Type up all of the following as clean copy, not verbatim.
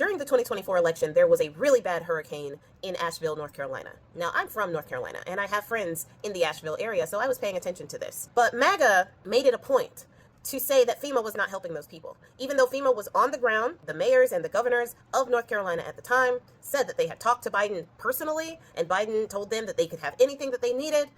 During the 2024 election, there was a really bad hurricane in Asheville, North Carolina. Now, I'm from North Carolina, and I have friends in the Asheville area, so I was paying attention to this. But MAGA made it a point to say that FEMA was not helping those people. Even though FEMA was on the ground, the mayors and the governors of North Carolina at the time said that they had talked to Biden personally, and Biden told them that they could have anything that they needed.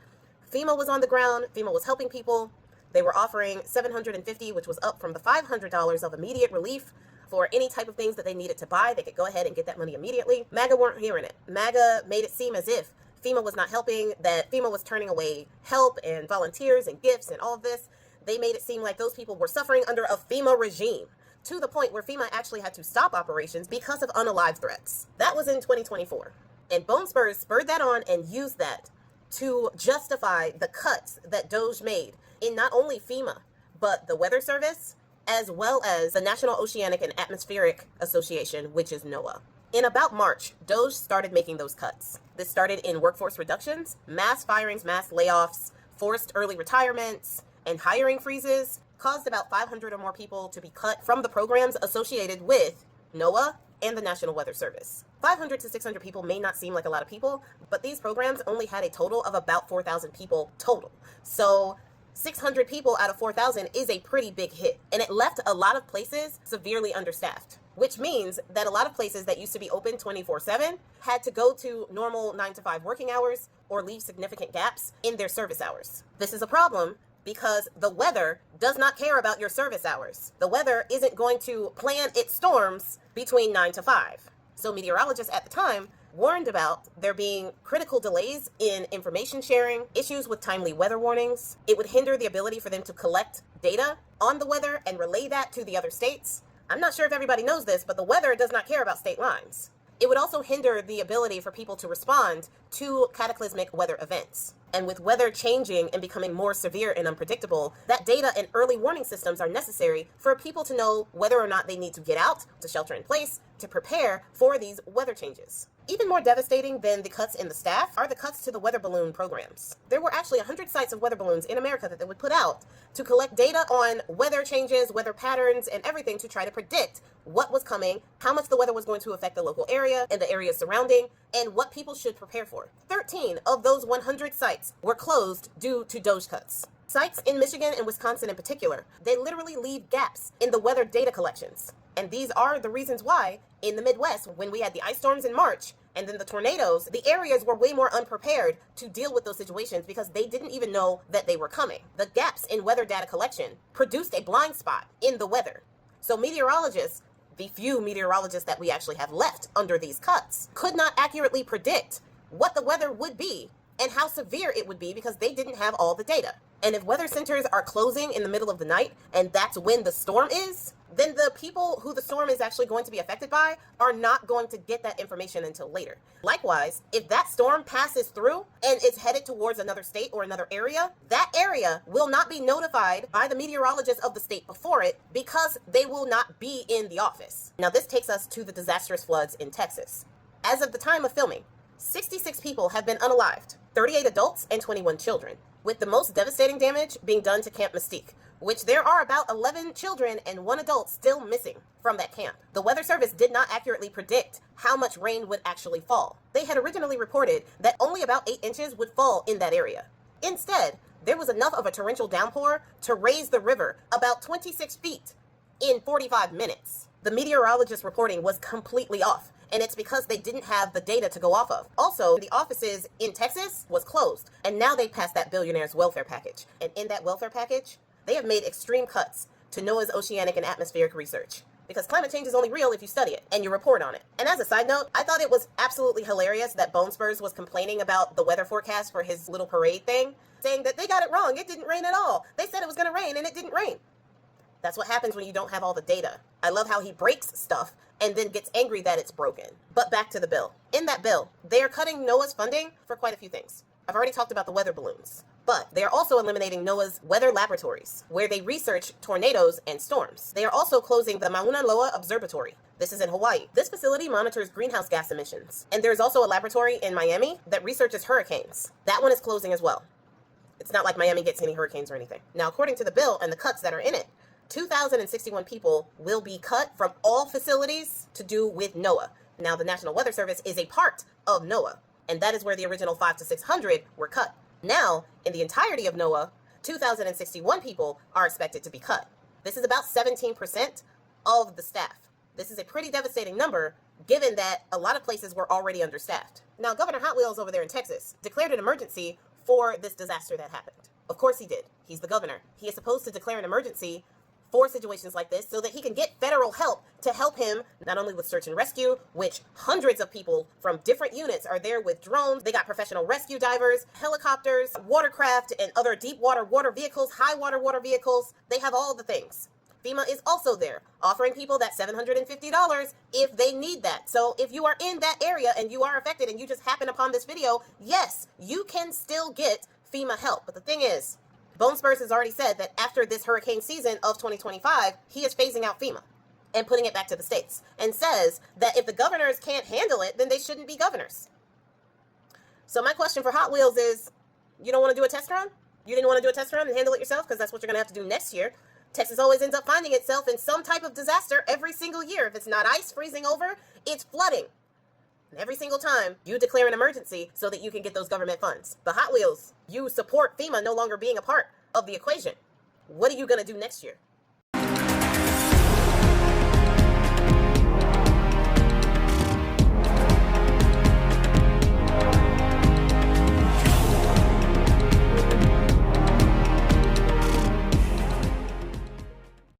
FEMA was on the ground. FEMA was helping people. They were offering $750, which was up from the $500 of immediate relief for any type of things that they needed to buy. They could go ahead and get that money immediately. MAGA weren't hearing it. MAGA made it seem as if FEMA was not helping, that FEMA was turning away help and volunteers and gifts and all of this. They made it seem like those people were suffering under a FEMA regime, to the point where FEMA actually had to stop operations because of unalived threats. That was in 2024. And Bone Spurs spurred that on and used that to justify the cuts that DOGE made in not only FEMA, but the Weather Service, as well as the National Oceanic and Atmospheric Association, which is NOAA. In about March, DOGE started making those cuts. This started in workforce reductions, mass firings, mass layoffs, forced early retirements, and hiring freezes, caused about 500 or more people to be cut from the programs associated with NOAA and the National Weather Service. 500 to 600 people may not seem like a lot of people, but these programs only had a total of about 4,000 people total. So 600 people out of 4,000 is a pretty big hit, and it left a lot of places severely understaffed, which means that a lot of places that used to be open 24/7 had to go to normal 9 to 5 working hours or leave significant gaps in their service hours. This is a problem because the weather does not care about your service hours. The weather isn't going to plan its storms between 9 to 5. So meteorologists at the time warned about there being critical delays in information sharing, issues with timely weather warnings. It would hinder the ability for them to collect data on the weather and relay that to the other states. I'm not sure if everybody knows this, but the weather does not care about state lines. It would also hinder the ability for people to respond to cataclysmic weather events. And with weather changing and becoming more severe and unpredictable, that data and early warning systems are necessary for people to know whether or not they need to get out, to shelter in place, to prepare for these weather changes. Even more devastating than the cuts in the staff are the cuts to the weather balloon programs. There were actually 100 sites of weather balloons in America that they would put out to collect data on weather changes, weather patterns, and everything to try to predict what was coming, how much the weather was going to affect the local area and the area surrounding, and what people should prepare for. 13 of those 100 sites were closed due to DOGE cuts. Sites in Michigan and Wisconsin in particular, they literally leave gaps in the weather data collections. And these are the reasons why in the Midwest, when we had the ice storms in March and then the tornadoes, the areas were way more unprepared to deal with those situations because they didn't even know that they were coming. The gaps in weather data collection produced a blind spot in the weather. So meteorologists, the few meteorologists that we actually have left under these cuts, could not accurately predict what the weather would be and how severe it would be because they didn't have all the data. And if weather centers are closing in the middle of the night and that's when the storm is, then the people who the storm is actually going to be affected by are not going to get that information until later. Likewise, if that storm passes through and is headed towards another state or another area, that area will not be notified by the meteorologists of the state before it because they will not be in the office. Now, this takes us to the disastrous floods in Texas. As of the time of filming, 66 people have been unalived, 38 adults and 21 children, with the most devastating damage being done to Camp Mystique, which there are about 11 children and 1 adult still missing from that camp. The Weather Service did not accurately predict how much rain would actually fall. They had originally reported that only about 8 inches would fall in that area. Instead, there was enough of a torrential downpour to raise the river about 26 feet in 45 minutes. The meteorologist reporting was completely off, and it's because they didn't have the data to go off of. Also, the offices in Texas was closed, and now they passed that billionaire's welfare package. And in that welfare package, they have made extreme cuts to NOAA's oceanic and atmospheric research, because climate change is only real if you study it and you report on it. And as a side note, I thought it was absolutely hilarious that Bone Spurs was complaining about the weather forecast for his little parade thing, saying that they got it wrong. It didn't rain at all. They said it was going to rain and it didn't rain. That's what happens when you don't have all the data. I love how he breaks stuff and then gets angry that it's broken. But back to the bill. In that bill, they are cutting NOAA's funding for quite a few things. I've already talked about the weather balloons, but they are also eliminating NOAA's weather laboratories, where they research tornadoes and storms. They are also closing the Mauna Loa Observatory. This is in Hawaii. This facility monitors greenhouse gas emissions. And there's also a laboratory in Miami that researches hurricanes. That one is closing as well. It's not like Miami gets any hurricanes or anything. Now, according to the bill and the cuts that are in it, 2,061 people will be cut from all facilities to do with NOAA. Now, the National Weather Service is a part of NOAA, and that is where the original 500 to 600 were cut. Now, in the entirety of NOAA, 2,061 people are expected to be cut. This is about 17% of the staff. This is a pretty devastating number, given that a lot of places were already understaffed. Now, Governor Hot Wheels over there in Texas declared an emergency for this disaster that happened. Of course he did. He's the governor. He is supposed to declare an emergency for situations like this so that he can get federal help to help him not only with search and rescue, which hundreds of people from different units are there with drones. They got professional rescue divers, helicopters, watercraft, and other deep water vehicles, high water vehicles. They have all the things. FEMA is also there, offering people that $750 if they need that. So if you are in that area and you are affected and you just happen upon this video, yes, you can still get FEMA help. But the thing is, Bone Spurs has already said that after this hurricane season of 2025, he is phasing out FEMA and putting it back to the states, and says that if the governors can't handle it, then they shouldn't be governors. So my question for Hot Wheels is, you don't want to do a test run? You didn't want to do a test run and handle it yourself? Because that's what you're going to have to do next year. Texas always ends up finding itself in some type of disaster every single year. If it's not ice freezing over, it's flooding. And every single time, you declare an emergency so that you can get those government funds. But Hot Wheels, you support FEMA no longer being a part of the equation. What are you going to do next year?